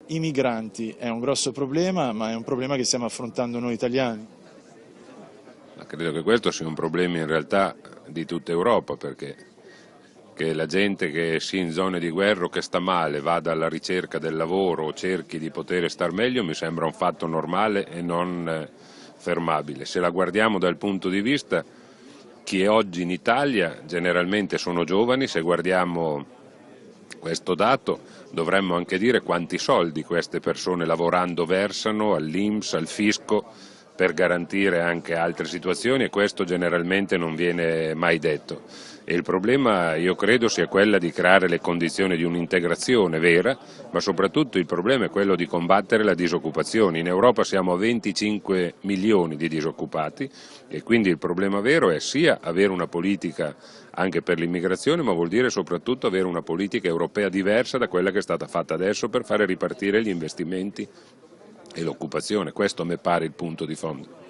i migranti è un grosso problema, ma è un problema che stiamo affrontando noi italiani. Ma credo che questo sia un problema in realtà di tutta Europa, perché che la gente che sia in zone di guerra o che sta male vada alla ricerca del lavoro o cerchi di poter star meglio mi sembra un fatto normale e non fermabile. Se la guardiamo dal punto di vista chi è oggi in Italia generalmente sono giovani, se guardiamo questo dato dovremmo anche dire quanti soldi queste persone lavorando versano all'INPS, al fisco per garantire anche altre situazioni e questo generalmente non viene mai detto. E il problema io credo sia quella di creare le condizioni di un'integrazione vera, ma soprattutto il problema è quello di combattere la disoccupazione. In Europa siamo a 25 milioni di disoccupati e quindi il problema vero è sia avere una politica anche per l'immigrazione, ma vuol dire soprattutto avere una politica europea diversa da quella che è stata fatta adesso per fare ripartire gli investimenti e l'occupazione. Questo a me pare il punto di fondo.